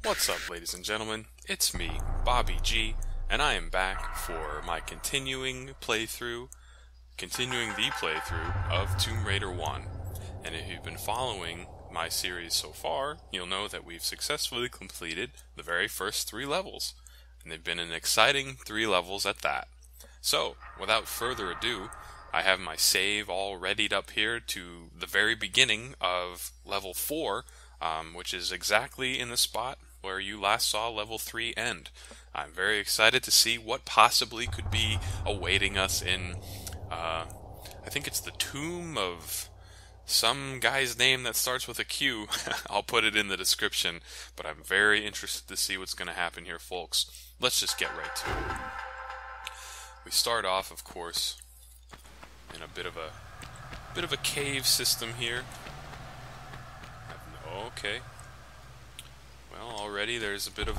What's up, ladies and gentlemen? It's me, Bobby G, and I am back for my continuing the playthrough of Tomb Raider 1. And if you've been following my series so far, you'll know that we've successfully completed the very first 3 levels. And they've been an exciting 3 levels at that. So, without further ado, I have my save all readied up here to the very beginning of level 4, which is exactly in the spot where you last saw level 3 end. I'm very excited to see what possibly could be awaiting us in, I think it's the tomb of some guy's name that starts with a Q. I'll put it in the description, but I'm very interested to see what's going to happen here, folks. Let's just get right to it. We start off, of course, in a bit of a cave system here. Okay. Well, already there's a bit of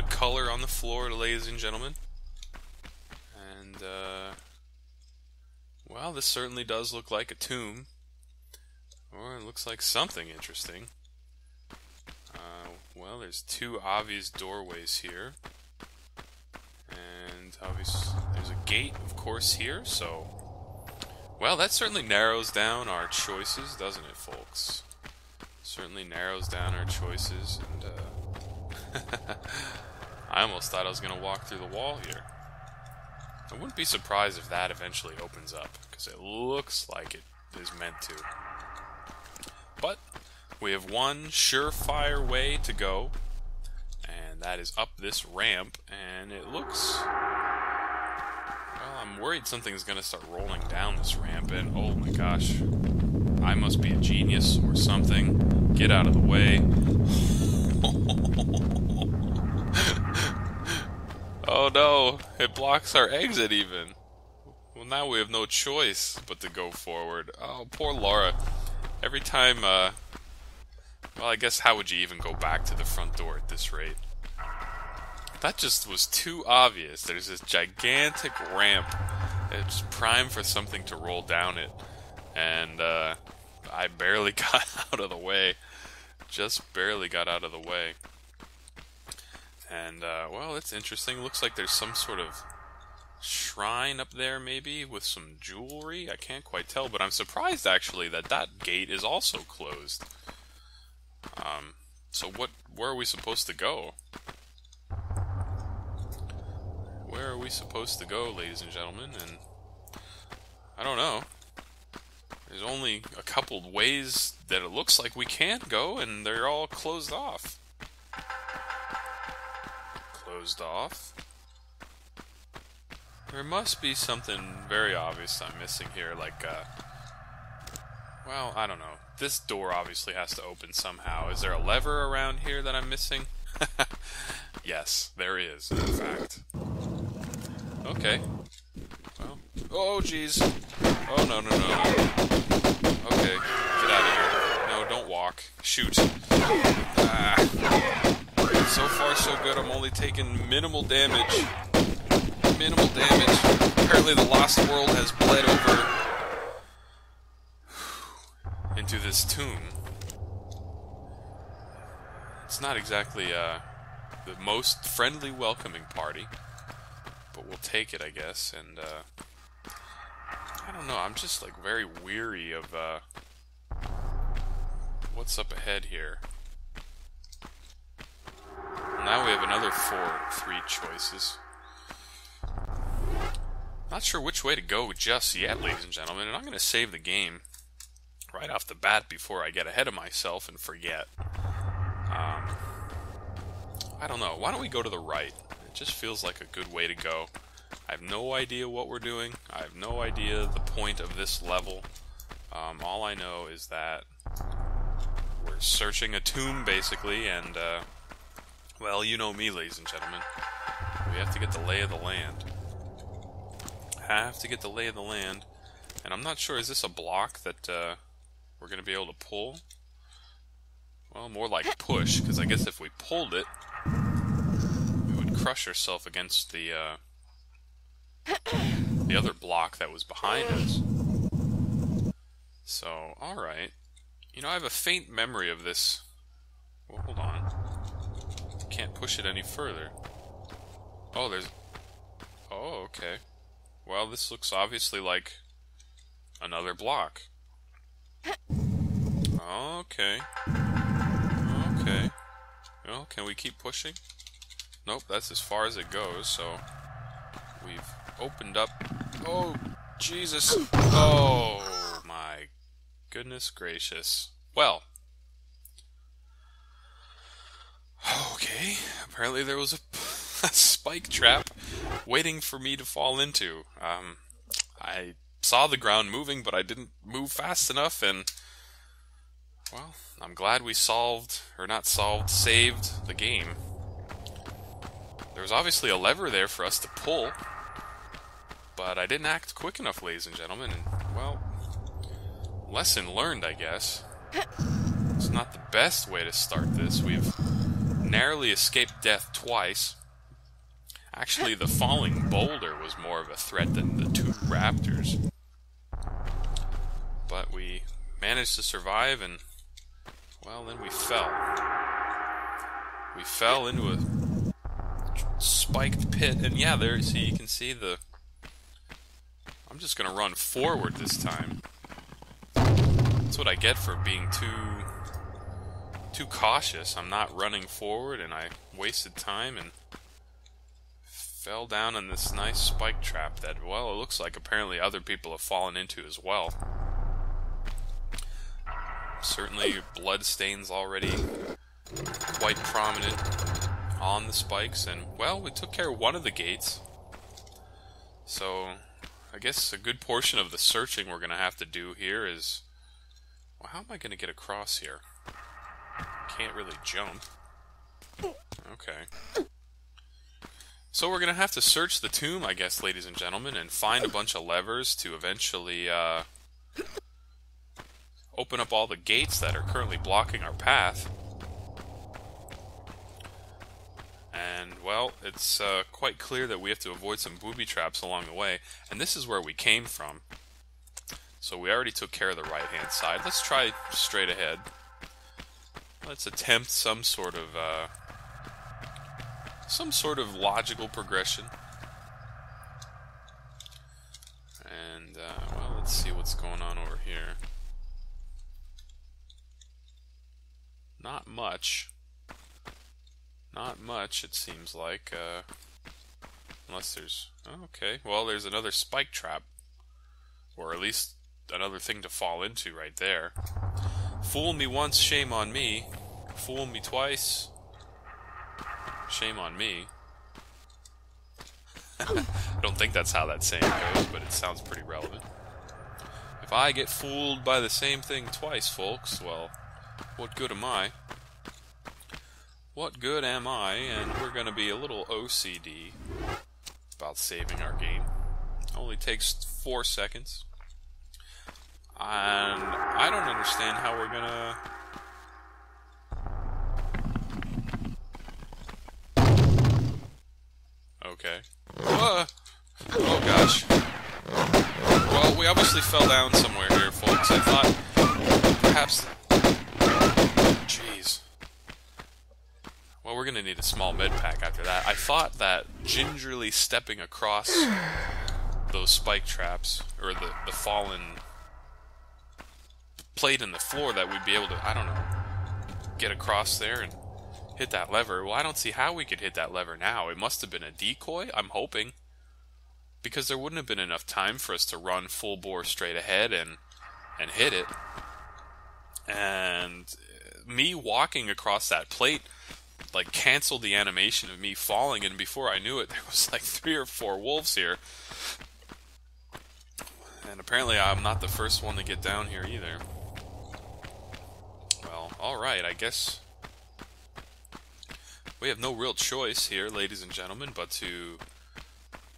color on the floor, ladies and gentlemen. And well, this certainly does look like a tomb, or it looks like something interesting. Well, there's 2 obvious doorways here, and obviously there's a gate, of course, here. So, well, that certainly narrows down our choices, doesn't it, folks? Certainly narrows down our choices, and I almost thought I was going to walk through the wall here. I wouldn't be surprised if that eventually opens up, because it looks like it is meant to. But we have one surefire way to go, and that is up this ramp, and it looks... well, I'm worried something's going to start rolling down this ramp, and oh my gosh, I must be a genius or something. Get out of the way. Oh no, it blocks our exit even. Well, now we have no choice but to go forward. Oh, poor Laura. Every time, well, I guess how would you even go back to the front door at this rate? That just was too obvious. There's this gigantic ramp. It's prime for something to roll down it. And, I barely got out of the way. Just barely got out of the way. And, well, it's interesting. Looks like there's some sort of shrine up there, maybe, with some jewelry. I can't quite tell, but I'm surprised, actually, that that gate is also closed. So where are we supposed to go? Where are we supposed to go, ladies and gentlemen? And I don't know. There's only a couple ways that it looks like we can't go, and they're all closed off. Closed off? There must be something very obvious I'm missing here, like, well, I don't know. This door obviously has to open somehow. Is there a lever around here that I'm missing? Yes, there is, in fact. Okay. Well, oh, jeez. Oh, no. Okay, get out of here. No, don't walk. Shoot. So far, so good. I'm only taking minimal damage. Minimal damage. Apparently the Lost World has bled over into this tomb. It's not exactly the most friendly welcoming party, but we'll take it, I guess. And I don't know, I'm just like very weary of what's up ahead here. Now we have another 3 choices. Not sure which way to go just yet, ladies and gentlemen, and I'm going to save the game right off the bat before I get ahead of myself and forget. I don't know. Why don't we go to the right? It just feels like a good way to go. I have no idea what we're doing. I have no idea the point of this level. All I know is that we're searching a tomb, basically, and, well, you know me, ladies and gentlemen. We have to get the lay of the land. Have to get the lay of the land. And I'm not sure, is this a block that, we're going to be able to pull? Well, more like push, because I guess if we pulled it, we would crush ourselves against the other block that was behind us. So, alright. You know, I have a faint memory of this. Well, hold on. can't push it any further. Oh, there's... Oh, okay. Well, this looks obviously like another block. Okay. Okay. Well, can we keep pushing? Nope, that's as far as it goes, so... We've opened up... Oh, Jesus! Oh, my goodness gracious. Well... Okay, apparently there was a spike trap waiting for me to fall into. I saw the ground moving, but I didn't move fast enough, and... Well, I'm glad we saved the game. There was obviously a lever there for us to pull, but I didn't act quick enough, ladies and gentlemen, and, well, lesson learned, I guess. It's not the best way to start this. We've narrowly escaped death twice. Actually, the falling boulder was more of a threat than the two raptors. But we managed to survive, and, well, then we fell. We fell into a spiked pit, and yeah, there, see, you can see the... I'm just gonna run forward this time. That's what I get for being too cautious. I'm not running forward, and I wasted time and fell down in this nice spike trap that, well, it looks like apparently other people have fallen into as well. Certainly blood stains already quite prominent on the spikes, and, well, we took care of one of the gates. So, I guess a good portion of the searching we're going to have to do here is... Well, how am I going to get across here? Can't really jump. Okay. So we're going to have to search the tomb, I guess, ladies and gentlemen, and find a bunch of levers to eventually open up all the gates that are currently blocking our path. And, well, it's quite clear that we have to avoid some booby traps along the way, and this is where we came from. So we already took care of the right-hand side. Let's try straight ahead. Let's attempt some sort of logical progression. And, well, let's see what's going on over here. Not much. Not much, it seems like, unless there's... Oh, okay, well, there's another spike trap. Or at least another thing to fall into right there. Fool me once, shame on me. Fool me twice, shame on me. I don't think that's how that saying goes, but it sounds pretty relevant. If I get fooled by the same thing twice, folks, well, what good am I? What good am I? And we're going to be a little OCD about saving our game. Only takes 4 seconds. And I don't understand how we're going to... Okay. Oh gosh. Well, we obviously fell down somewhere here, folks. I thought perhaps... Jeez. Well, we're gonna need a small med pack after that. I thought that gingerly stepping across those spike traps, or the fallen plate in the floor, that we'd be able to, I don't know, get across there and hit that lever. Well, I don't see how we could hit that lever now. It must have been a decoy, I'm hoping. Because there wouldn't have been enough time for us to run full bore straight ahead and hit it. And me walking across that plate, like, canceled the animation of me falling, and before I knew it, there was like 3 or 4 wolves here. And apparently I'm not the first one to get down here either. Well, alright, I guess we have no real choice here, ladies and gentlemen, but to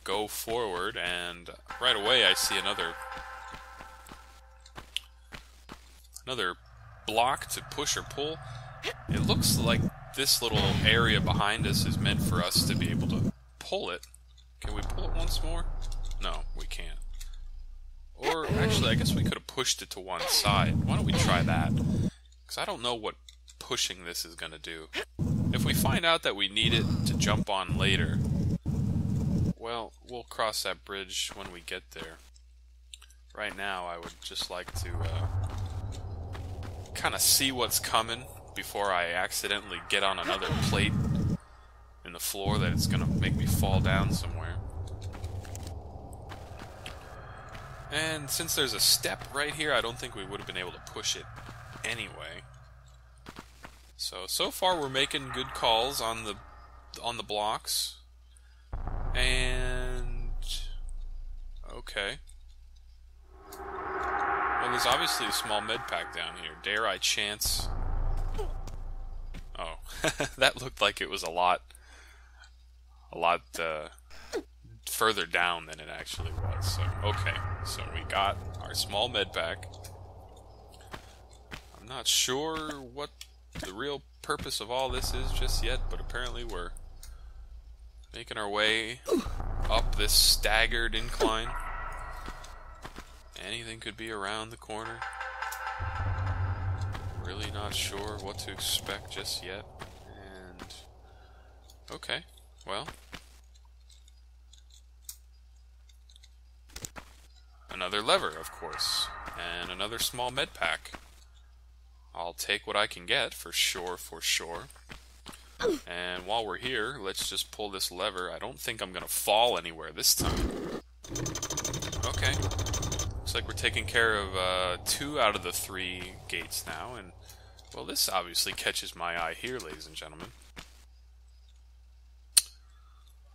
go forward, and right away I see another block to push or pull. It looks like this little area behind us is meant for us to be able to pull it. Can we pull it once more? No, we can't. Or, actually, I guess we could have pushed it to one side. Why don't we try that? Because I don't know what pushing this is going to do. If we find out that we need it to jump on later, well, we'll cross that bridge when we get there. Right now, I would just like to kind of see what's coming before I accidentally get on another plate in the floor that it's going to make me fall down somewhere. And since there's a step right here, I don't think we would have been able to push it anyway. So far we're making good calls on the blocks. And okay. Well, there's obviously a small med pack down here. Dare I chance? Oh, that looked like it was a lot further down than it actually was. So, okay, so we got our small med pack. I'm not sure what the real purpose of all this is just yet, but apparently we're making our way up this staggered incline. Anything could be around the corner. Really not sure what to expect just yet. And okay, well, another lever, of course, and another small med pack. I'll take what I can get, for sure, for sure. And while we're here, let's just pull this lever. I don't think I'm gonna fall anywhere this time. Okay. Looks like we're taking care of 2 out of the 3 gates now, and, well, this obviously catches my eye here, ladies and gentlemen.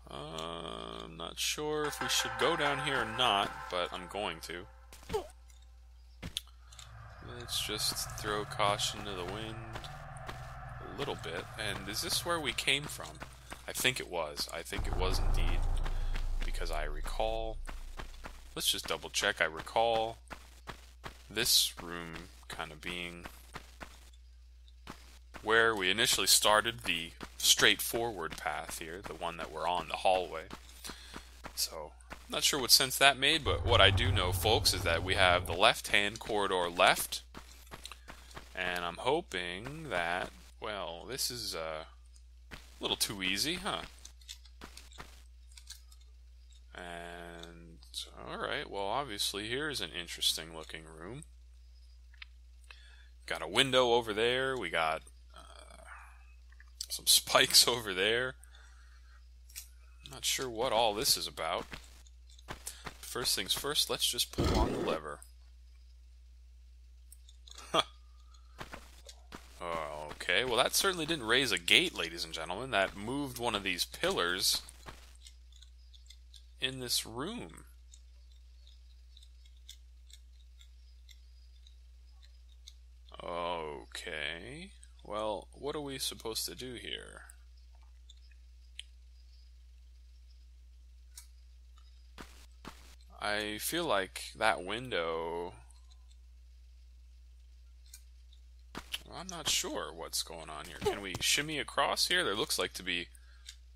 I'm not sure if we should go down here or not, but I'm going to. Let's just throw caution to the wind a little bit. And is this where we came from? I think it was. I think it was indeed, because I recall... Let's just double check. I recall this room kind of being where we initially started the straightforward path here, the one that we're on, the hallway. So, not sure what sense that made, but what I do know, folks, is that we have the left-hand corridor left, and I'm hoping that, well, this is a little too easy, huh? And, alright, well, obviously here's an interesting looking room. Got a window over there, we got some spikes over there. Not sure what all this is about. First things first, let's just pull on the lever. Huh. Oh, okay, well that certainly didn't raise a gate, ladies and gentlemen. That moved one of these pillars in this room. Okay. Well, what are we supposed to do here? I feel like that window... I'm not sure what's going on here. Can we shimmy across here? There looks like to be...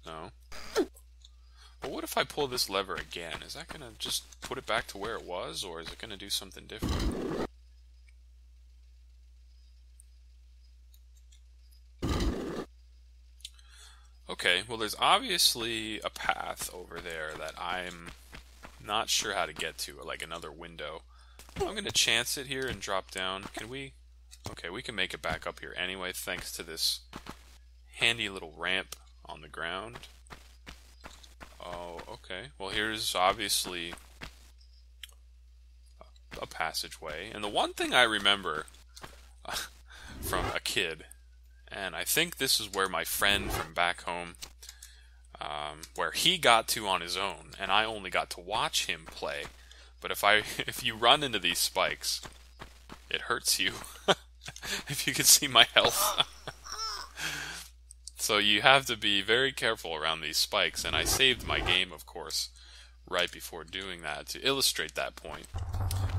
No. But what if I pull this lever again? Is that going to just put it back to where it was, or is it going to do something different? Okay, well there's obviously a path over there that I'm not sure how to get to, like another window. I'm going to chance it here and drop down. Can we? Okay, we can make it back up here anyway, thanks to this handy little ramp on the ground. Oh, okay. Well, here's obviously a passageway. And the one thing I remember from a kid, and I think this is where my friend from back home, where he got to on his own, and I only got to watch him play. But if you run into these spikes, it hurts you. If you can see my health. So you have to be very careful around these spikes, and I saved my game, of course, right before doing that to illustrate that point.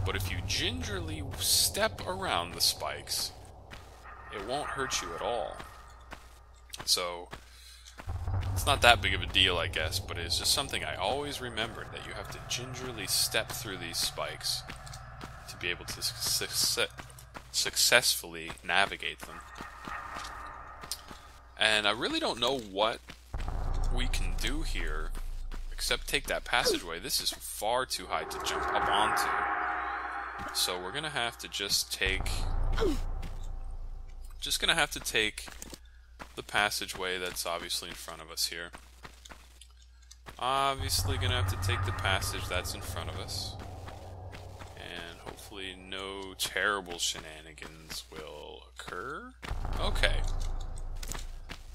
But if you gingerly step around the spikes, it won't hurt you at all. So, it's not that big of a deal, I guess, but it's just something I always remembered, that you have to gingerly step through these spikes to be able to successfully navigate them. And I really don't know what we can do here except take that passageway. This is far too high to jump up onto. So we're gonna have to just take the passageway that's obviously in front of us here. Obviously gonna have to take the passage that's in front of us. And hopefully no terrible shenanigans will occur. Okay.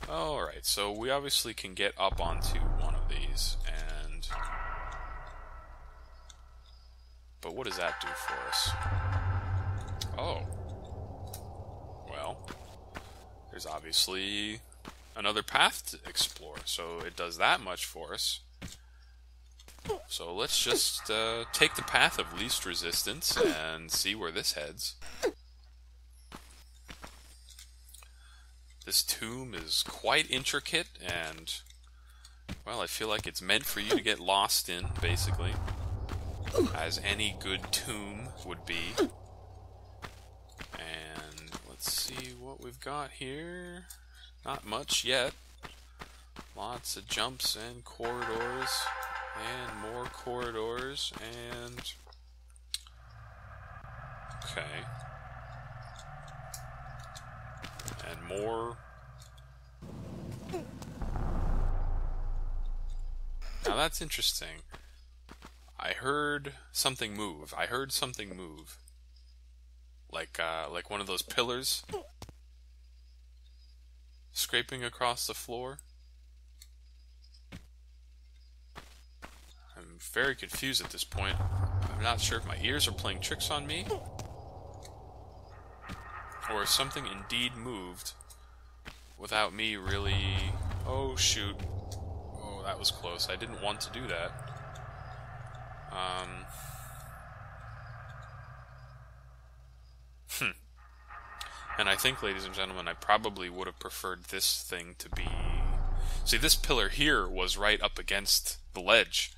Alright, so we obviously can get up onto one of these, and... But what does that do for us? Oh. Well, there's obviously another path to explore, so it does that much for us. So let's just take the path of least resistance and see where this heads. This tomb is quite intricate, and, well, I feel like it's meant for you to get lost in, basically. As any good tomb would be. And let's see what we've got here. Not much yet. Lots of jumps and corridors. And more corridors, and... Okay. And more... Now that's interesting. I heard something move. Like one of those pillars scraping across the floor. I'm very confused at this point. I'm not sure if my ears are playing tricks on me, or if something indeed moved without me really... Oh, shoot. Oh, that was close. I didn't want to do that. And I think, ladies and gentlemen, I probably would have preferred this thing to be... See, this pillar here was right up against the ledge,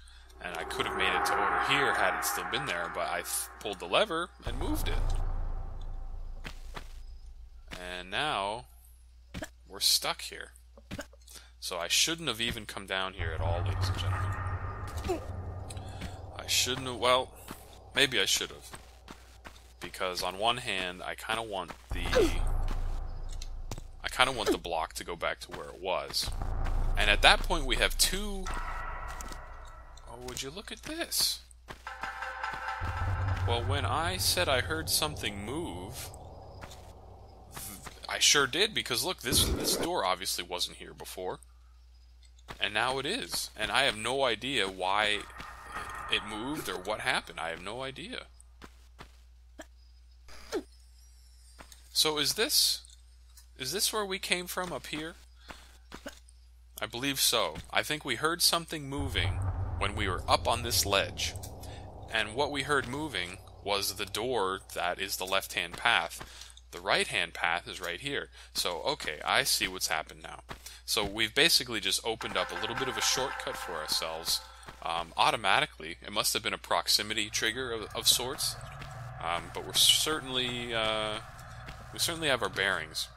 and I could have made it to over here had it still been there, but I pulled the lever and moved it. And now, we're stuck here. So I shouldn't have even come down here at all, ladies and gentlemen. I shouldn't have... Well, maybe I should have. Because on one hand, I kind of want the block to go back to where it was. And at that point we have two... Oh, would you look at this? Well, when I said I heard something move, I sure did, because look, this door obviously wasn't here before. And now it is. And I have no idea why it moved or what happened. I have no idea. So is this where we came from, up here? I believe so. I think we heard something moving when we were up on this ledge. And what we heard moving was the door that is the left-hand path. The right-hand path is right here. So, okay, I see what's happened now. So we've basically just opened up a little bit of a shortcut for ourselves. Automatically. It must have been a proximity trigger of sorts. But we're certainly... we certainly have our bearings.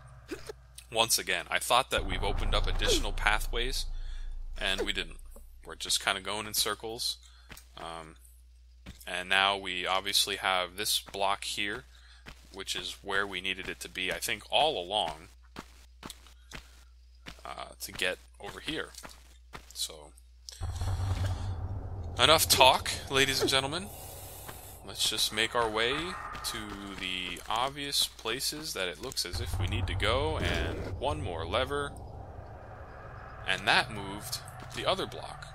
Once again, I thought that we've opened up additional pathways, and we didn't. We're just kind of going in circles. And now we obviously have this block here, which is where we needed it to be, I think, all along, to get over here. So, enough talk, ladies and gentlemen. Let's just make our way to the obvious places that it looks as if we need to go, and one more lever, and that moved the other block.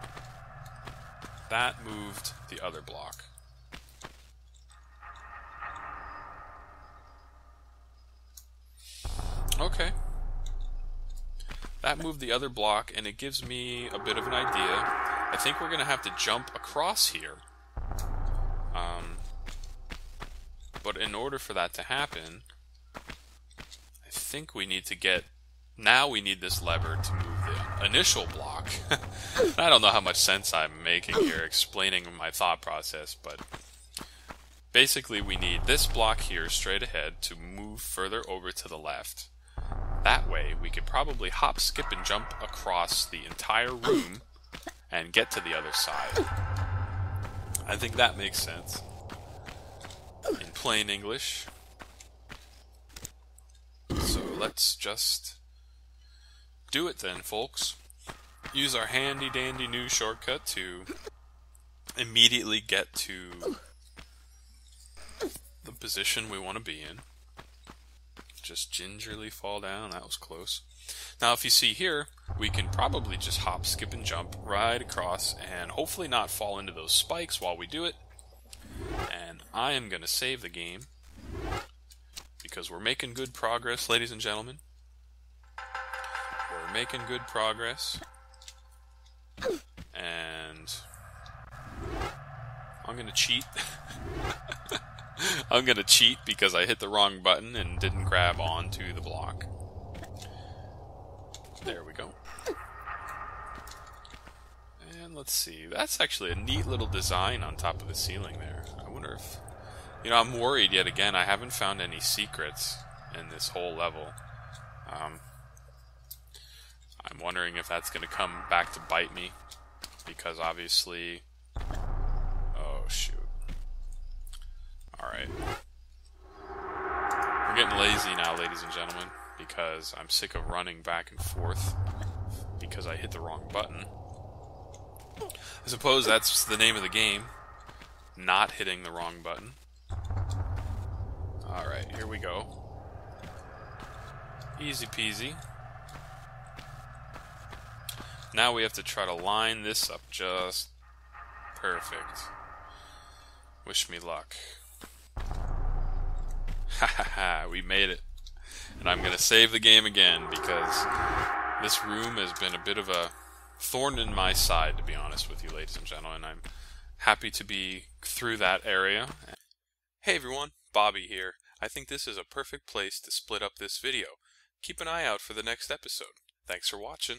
That moved the other block. Okay. That moved the other block, and it gives me a bit of an idea. I think we're going to have to jump across here. But in order for that to happen, I think we need to get... Now we need this lever to move the initial block. I don't know how much sense I'm making here explaining my thought process, but basically we need this block here straight ahead to move further over to the left. That way, we could probably hop, skip, and jump across the entire room and get to the other side. I think that makes sense. In plain English. So let's just do it then, folks. Use our handy dandy new shortcut to immediately get to the position we want to be in. Just gingerly fall down. That was close. Now if you see here, we can probably just hop, skip, and jump right across and hopefully not fall into those spikes while we do it. And I am going to save the game because we're making good progress, ladies and gentlemen. We're making good progress. And I'm going to cheat. I'm going to cheat because I hit the wrong button and didn't grab onto the block. There we go. And let's see. That's actually a neat little design on top of the ceiling there. I wonder if... You know, I'm worried yet again. I haven't found any secrets in this whole level. I'm wondering if that's going to come back to bite me. Because obviously... Oh, shoot. Alright. We're getting lazy now, ladies and gentlemen, because I'm sick of running back and forth because I hit the wrong button. I suppose that's the name of the game, not hitting the wrong button. Alright, here we go. Easy peasy. Now we have to try to line this up just perfect. Wish me luck. Ha ha ha, we made it. And I'm going to save the game again because this room has been a bit of a thorn in my side, to be honest with you, ladies and gentlemen. I'm happy to be through that area. Hey everyone, Bobby here. I think this is a perfect place to split up this video. Keep an eye out for the next episode. Thanks for watching.